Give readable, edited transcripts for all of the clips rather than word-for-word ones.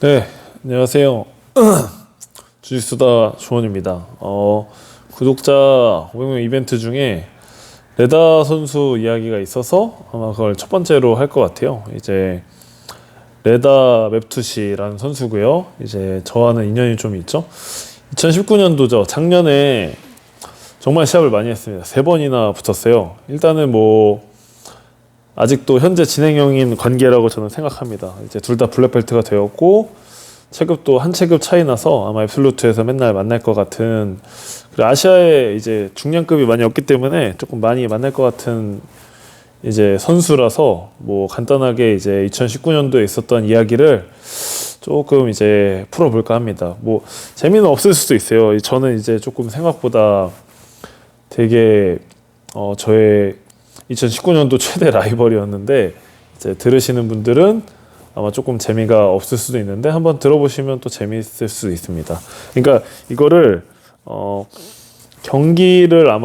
네, 안녕하세요. 주짓수다 조원입니다. 구독자 500명 이벤트 중에 레다 선수 이야기가 있어서 아마 그걸 첫 번째로 할 것 같아요. 이제 레다 맵투시라는 선수고요. 이제 저와는 인연이 좀 있죠. 2019년도죠. 작년에 정말 시합을 많이 했습니다. 3번이나 붙었어요. 일단은 아직도 현재 진행형인 관계라고 저는 생각합니다. 이제 둘 다 블랙벨트가 되었고 체급도 한 체급 차이 나서 아마 앱솔루트에서 맨날 만날 것 같은, 그리고 아시아에 이제 중량급이 많이 없기 때문에 조금 많이 만날 것 같은 이제 선수라서 간단하게 이제 2019년도에 있었던 이야기를 조금 이제 풀어볼까 합니다. 재미는 없을 수도 있어요. 저는 이제 조금 생각보다 되게 저의 2019년도 최대 라이벌이었는데, 이제 들으시는 분들은 아마 조금 재미가 없을 수도 있는데 한번 들어보시면 또 재미있을 수도 있습니다. 그러니까 이거를 경기가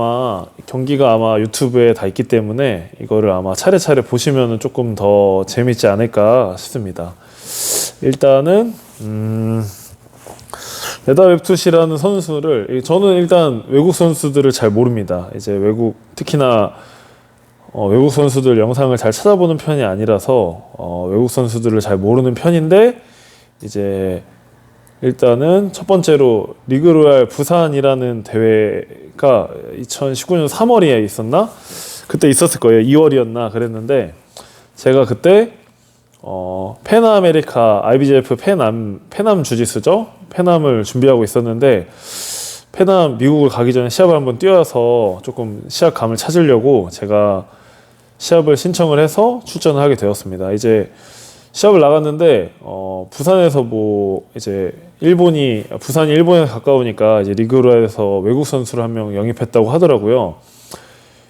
아마 유튜브에 다 있기 때문에 이거를 아마 차례차례 보시면은 조금 더 재밌지 않을까 싶습니다. 일단은 레다 웹투시라는 선수를, 저는 일단 외국 선수들을 잘 모릅니다. 이제 특히나 외국 선수들 영상을 잘 찾아보는 편이 아니라서 외국 선수들을 잘 모르는 편인데, 이제 일단은 첫 번째로 리그로얄 부산이라는 대회가 2019년 3월에 있었나? 그때 있었을 거예요. 2월이었나 그랬는데, 제가 그때 페나메리카 IBJF 페남 주짓수죠. 페남을 준비하고 있었는데, 페남 미국을 가기 전에 시합을 한번 뛰어서 조금 시합감을 찾으려고 제가 시합을 신청을 해서 출전을 하게 되었습니다. 이제 시합을 나갔는데 부산에서 이제 부산이 일본에 가까우니까 이제 리그로얄에서 외국 선수를 한 명 영입했다고 하더라고요.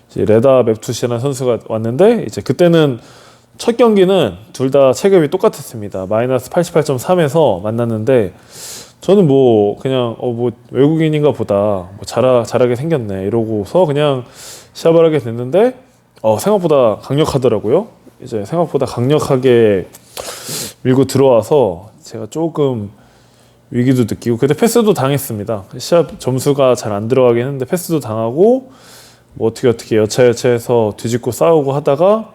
이제 레다 맵투시라는 선수가 왔는데, 이제 그때는 첫 경기는 둘 다 체급이 똑같았습니다. 마이너스 88.3에서 만났는데, 저는 그냥 외국인인가 보다 잘하게 생겼네 이러고서 그냥 시합을 하게 됐는데, 생각보다 강력하더라고요. 이제 생각보다 강력하게 밀고 들어와서 제가 조금 위기도 느끼고, 그때 패스도 당했습니다. 시합 점수가 잘 안 들어가긴 했는데 패스도 당하고 어떻게 여차여차해서 뒤집고 싸우고 하다가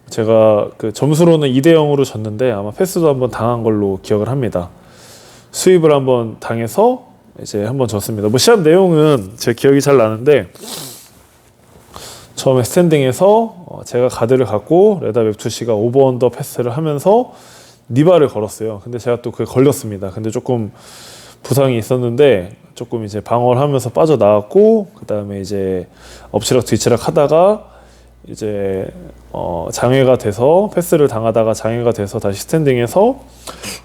제가 그 점수로는 2대0으로 졌는데 아마 패스도 한번 당한 걸로 기억을 합니다. 수입을 한번 당해서 이제 한번 졌습니다. 시합 내용은 제 기억이 잘 나는데, 처음에 스탠딩에서 제가 가드를 갖고 레다 웹투시가 오버언더 패스를 하면서 니바를 걸었어요. 근데 제가 또 그게 걸렸습니다. 근데 조금 부상이 있었는데 조금 이제 방어를 하면서 빠져나왔고, 그 다음에 이제 엎치락 뒤치락 하다가 이제 장애가 돼서 패스를 당하다가 장애가 돼서 다시 스탠딩에서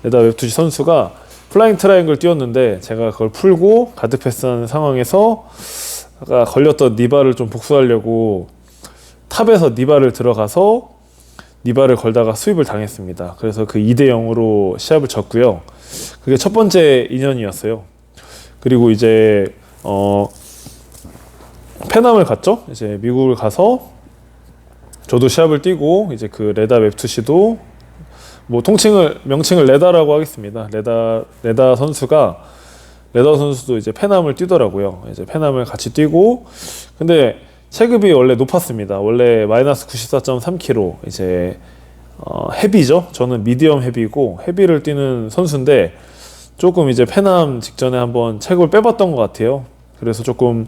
레다 웹투시 선수가 플라잉 트라이앵글 띄웠는데, 제가 그걸 풀고 가드 패스하는 상황에서 아까 걸렸던 니바를 좀 복수하려고 탑에서 니바를 들어가서 니바를 걸다가 수입을 당했습니다. 그래서 그 2대0으로 시합을 졌고요. 그게 첫 번째 인연이었어요. 그리고 이제 페남을 갔죠. 이제 미국을 가서 저도 시합을 뛰고, 이제 그 레다 웹투시도 명칭을 레다라고 하겠습니다. 레다 선수도 이제 페남을 뛰더라고요. 이제 페남을 같이 뛰고, 근데 체급이 원래 높았습니다. 원래 마이너스 94.3kg, 이제 헤비죠. 저는 미디엄 헤비고 헤비를 뛰는 선수인데, 조금 이제 페남 직전에 한번 체급을 빼봤던 것 같아요. 그래서 조금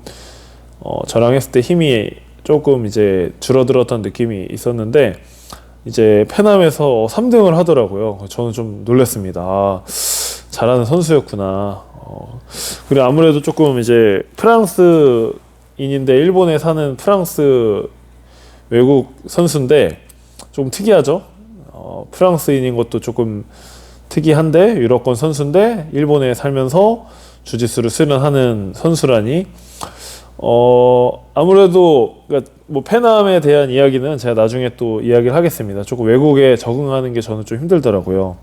저랑 했을 때 힘이 조금 이제 줄어들었던 느낌이 있었는데, 이제 페남에서 3등을 하더라고요. 저는 좀 놀랐습니다. 잘하는 선수였구나. 그리고 아무래도 조금 이제 프랑스인인데 일본에 사는 프랑스 외국 선수인데 좀 특이하죠. 프랑스인인 것도 조금 특이한데 유럽권 선수인데 일본에 살면서 주짓수를 수련하는 선수라니, 아무래도 그러니까 페남에 대한 이야기는 제가 나중에 또 이야기를 하겠습니다. 조금 외국에 적응하는 게 저는 좀 힘들더라고요.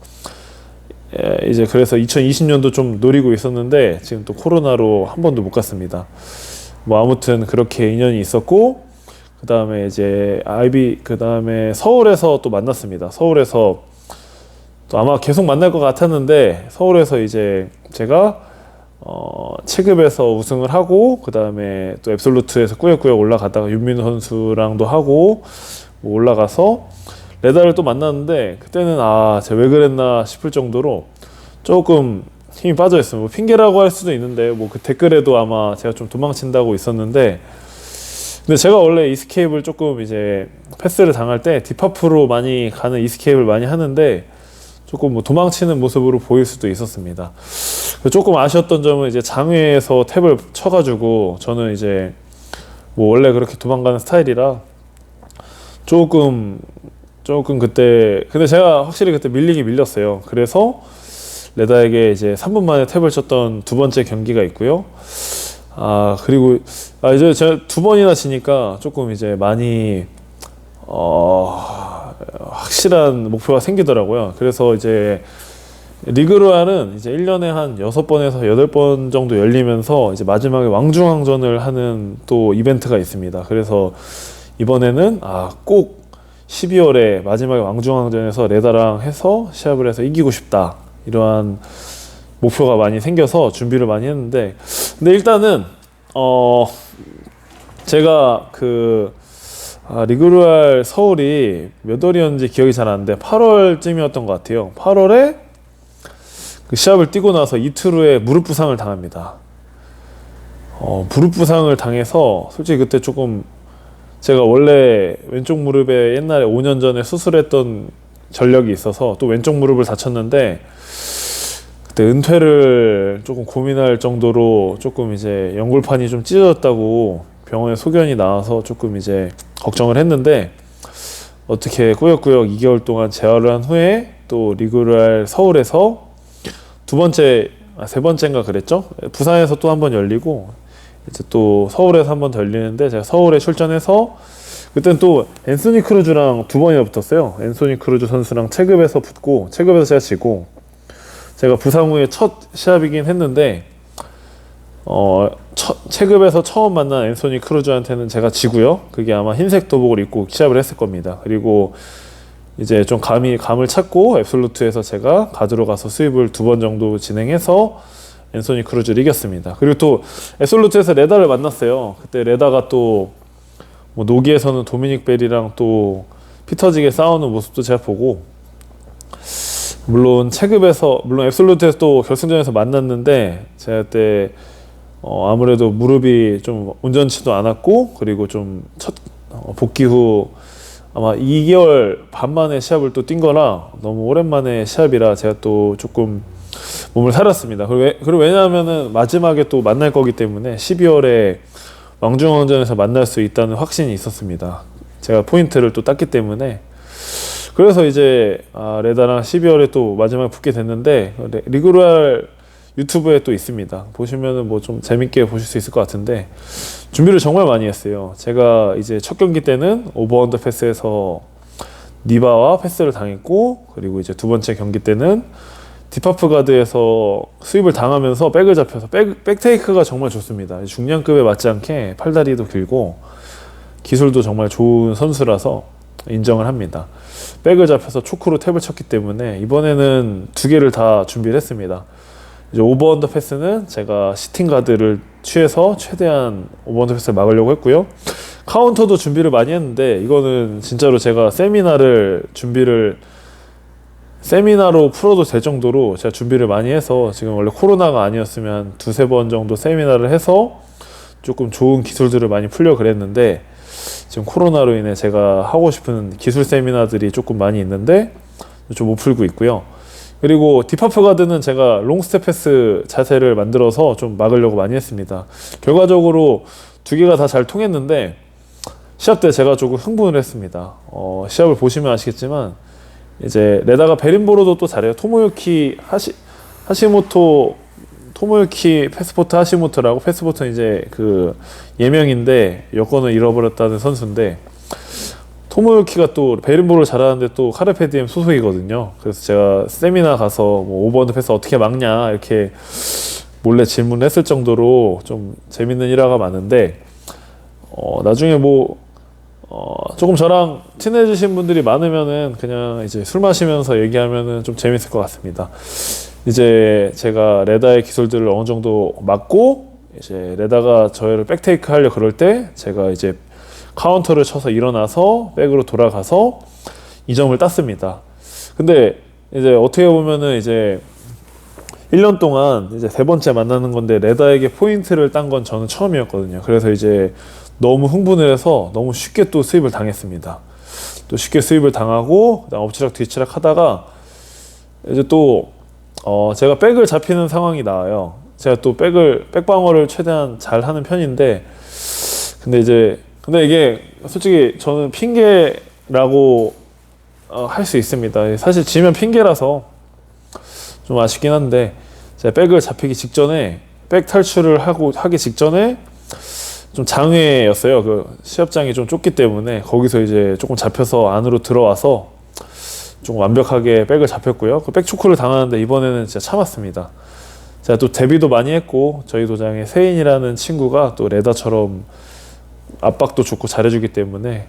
이제 그래서 2020년도 좀 노리고 있었는데 지금 또 코로나로 한 번도 못 갔습니다. 아무튼 그렇게 인연이 있었고, 그 다음에 이제 그 다음에 서울에서 또 만났습니다. 서울에서 또 아마 계속 만날 것 같았는데 서울에서 이제 제가 체급에서 우승을 하고 그 다음에 또 앱솔루트에서 꾸역꾸역 올라가다가 윤민우 선수랑도 하고 뭐 올라가서 레다를 또 만났는데 그때는 제가 왜 그랬나 싶을 정도로 조금 힘이 빠져 있어요. 뭐 핑계라고 할 수도 있는데 뭐 그 댓글에도 아마 제가 좀 도망친다고 있었는데, 근데 제가 원래 이스케이프를 조금 이제 패스를 당할 때 딥하프로 많이 가는 이스케이프를 많이 하는데 조금 뭐 도망치는 모습으로 보일 수도 있었습니다. 조금 아쉬웠던 점은 이제 장외에서 탭을 쳐가지고 저는 이제 뭐 원래 그렇게 도망가는 스타일이라 조금 그때, 근데 제가 확실히 그때 밀리긴 밀렸어요. 그래서 레다에게 이제 3분 만에 탭을 쳤던 두 번째 경기가 있고요. 그리고 이제 제가 두 번이나 지니까 조금 이제 많이 확실한 목표가 생기더라고요. 그래서 이제 리그로얄은 이제 1년에 한 6번에서 8번 정도 열리면서 이제 마지막에 왕중왕전을 하는 또 이벤트가 있습니다. 그래서 이번에는 꼭 12월에 마지막에 왕중왕전에서 레다랑 해서 시합을 해서 이기고 싶다, 이러한 목표가 많이 생겨서 준비를 많이 했는데, 근데 일단은 제가 리그로얄 서울이 몇 월이었는지 기억이 잘 안 나는데 8월쯤이었던 것 같아요. 8월에 그 시합을 뛰고 나서 이틀 후에 무릎 부상을 당합니다. 무릎 부상을 당해서 솔직히 그때 조금, 제가 원래 왼쪽 무릎에 옛날에 5년 전에 수술했던 전력이 있어서 또 왼쪽 무릎을 다쳤는데 그때 은퇴를 조금 고민할 정도로 조금 이제 연골판이 좀 찢어졌다고 병원에 소견이 나와서 조금 이제 걱정을 했는데, 어떻게 꾸역꾸역 2개월 동안 재활을 한 후에 또 리그로얄 서울에서 세 번째인가 그랬죠? 부산에서 또 한 번 열리고 이제 또 서울에서 한 번 더 열리는데, 제가 서울에 출전해서 그때는 또 앤소니 크루즈랑 두 번이나 붙었어요. 앤소니 크루즈 선수랑 체급에서 붙고, 체급에서 제가 지고, 제가 부상 후에 첫 시합이긴 했는데 체급에서 처음 만난 앤소니 크루즈한테는 제가 지고요. 그게 아마 흰색 도복을 입고 시합을 했을 겁니다. 그리고 이제 좀 감을 찾고 앱솔루트에서 제가 가드로 가서 스윕을 2번 정도 진행해서 앤소니 크루즈를 이겼습니다. 그리고 또 앱솔루트에서 레다를 만났어요. 그때 레다가 또 뭐 노기에서는 도미닉 벨이랑 또 피터지게 싸우는 모습도 제가 보고, 물론 앱솔루트에서 또 결승전에서 만났는데 제가 그때 아무래도 무릎이 좀 온전치도 않았고, 그리고 좀 복귀 후 아마 2개월 반 만에 시합을 또 뛴 거라 너무 오랜만에 시합이라 제가 또 조금 몸을 사렸습니다. 그리고 왜냐하면은 마지막에 또 만날 거기 때문에 12월에 왕중왕전에서 만날 수 있다는 확신이 있었습니다. 제가 포인트를 또 땄기 때문에. 그래서 이제 레다랑 12월에 또 마지막에 붙게 됐는데, 리그로얄 유튜브에 또 있습니다. 보시면은 뭐 좀 재밌게 보실 수 있을 것 같은데, 준비를 정말 많이 했어요. 제가 이제 첫 경기 때는 오버언더 패스에서 니바와 패스를 당했고, 그리고 이제 두 번째 경기 때는 딥하프 가드에서 스윕을 당하면서 백을 잡혀서 백테이크가 정말 좋습니다. 중량급에 맞지 않게 팔다리도 길고 기술도 정말 좋은 선수라서 인정을 합니다. 백을 잡혀서 초크로 탭을 쳤기 때문에 이번에는 2개를 다 준비를 했습니다. 이제 오버언더 패스는 제가 시팅 가드를 취해서 최대한 오버언더 패스를 막으려고 했고요. 카운터도 준비를 많이 했는데, 이거는 진짜로 제가 세미나로 풀어도 될 정도로 제가 준비를 많이 해서, 지금 원래 코로나가 아니었으면 2-3번 정도 세미나를 해서 조금 좋은 기술들을 많이 풀려 그랬는데, 지금 코로나로 인해 제가 하고 싶은 기술 세미나들이 조금 많이 있는데 좀 못 풀고 있고요. 그리고 딥하프 가드는 제가 롱스텝 패스 자세를 만들어서 좀 막으려고 많이 했습니다. 결과적으로 2개가 다 잘 통했는데 시합 때 제가 조금 흥분을 했습니다. 시합을 보시면 아시겠지만 이제 레다가 베린보로도 또 잘해요. 토모유키 패스포트 하시모토라고, 패스포트는 이제 그 예명인데 여권을 잃어버렸다는 선수인데, 토모유키가 또 베린보를 잘하는데 또 카르페디엠 소속이거든요. 그래서 제가 세미나 가서 뭐 오버핸드 패스 어떻게 막냐 이렇게 몰래 질문을 했을 정도로 좀 재밌는 일화가 많은데, 나중에 조금 저랑 친해지신 분들이 많으면은 그냥 이제 술 마시면서 얘기하면은 좀 재밌을 것 같습니다. 이제 제가 레다의 기술들을 어느 정도 맞고 이제 레다가 저를 백테이크 하려 그럴 때 제가 이제 카운터를 쳐서 일어나서 백으로 돌아가서 2점을 땄습니다. 근데 이제 어떻게 보면은 이제 1년 동안 이제 세 번째 만나는 건데 레다에게 포인트를 딴 건 저는 처음이었거든요. 그래서 이제 너무 흥분을 해서 너무 쉽게 또 스윕을 당했습니다. 또 쉽게 스윕을 당하고 그다음 엎치락 뒤치락 하다가 이제 또 제가 백을 잡히는 상황이 나와요. 제가 또 백방어를 최대한 잘 하는 편인데 근데 이게 솔직히 저는 핑계라고 할 수 있습니다. 사실 지면 핑계라서 좀 아쉽긴 한데 제가 백을 잡히기 직전에 백 탈출을 하기 직전에 좀 장애였어요. 그 시합장이 좀 좁기 때문에 거기서 이제 조금 잡혀서 안으로 들어와서 좀 완벽하게 백을 잡혔고요. 그 백초크를 당하는데 이번에는 진짜 참았습니다. 제가 또 데뷔도 많이 했고 저희 도장에 세인이라는 친구가 또 레다처럼 압박도 좋고 잘해주기 때문에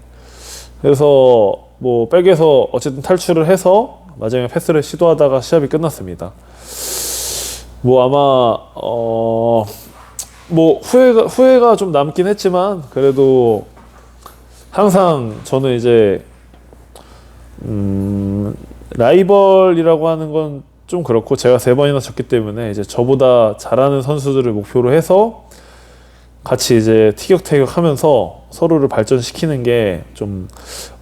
그래서 뭐 백에서 어쨌든 탈출을 해서 마지막에 패스를 시도하다가 시합이 끝났습니다. 뭐 아마 뭐 후회가 좀 남긴 했지만 그래도 항상 저는 이제 라이벌이라고 하는 건 좀 그렇고 제가 3번이나 졌기 때문에 이제 저보다 잘하는 선수들을 목표로 해서 같이 이제 티격태격 하면서 서로를 발전시키는 게 좀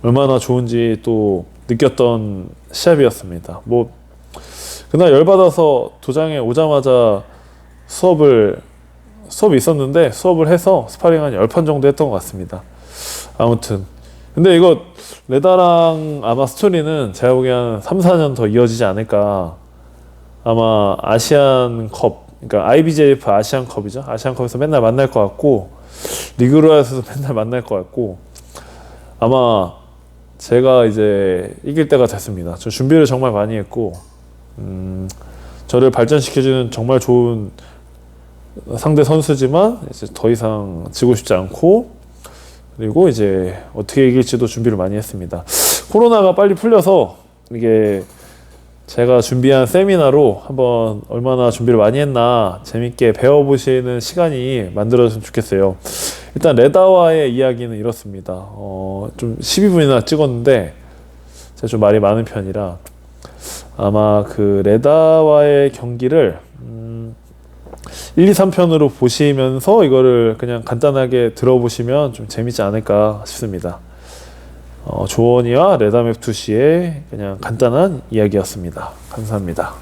얼마나 좋은지 또 느꼈던 시합이었습니다. 뭐 그날 열받아서 도장에 오자마자 수업이 있었는데 수업을 해서 스파링 한 10판 정도 했던 것 같습니다. 아무튼 근데 이거 레다랑 아마 스토리는 제가 보기엔 3, 4년 더 이어지지 않을까. 아마 아시안컵, 그러니까 IBJF 아시안컵이죠. 아시안컵에서 맨날 만날 것 같고 리그로에서도 맨날 만날 것 같고 아마 제가 이제 이길 때가 됐습니다. 저 준비를 정말 많이 했고 저를 발전시켜주는 정말 좋은 상대 선수지만 이제 더 이상 지고 싶지 않고 그리고 이제 어떻게 이길지도 준비를 많이 했습니다. 코로나가 빨리 풀려서 이게 제가 준비한 세미나로 한번 얼마나 준비를 많이 했나 재밌게 배워보시는 시간이 만들어졌으면 좋겠어요. 일단 레다와의 이야기는 이렇습니다. 좀 12분이나 찍었는데 제가 좀 말이 많은 편이라 아마 그 레다와의 경기를 1, 2, 3편으로 보시면서 이거를 그냥 간단하게 들어보시면 좀 재밌지 않을까 싶습니다. 조원이와 레다맵2씨의 그냥 간단한 이야기였습니다. 감사합니다.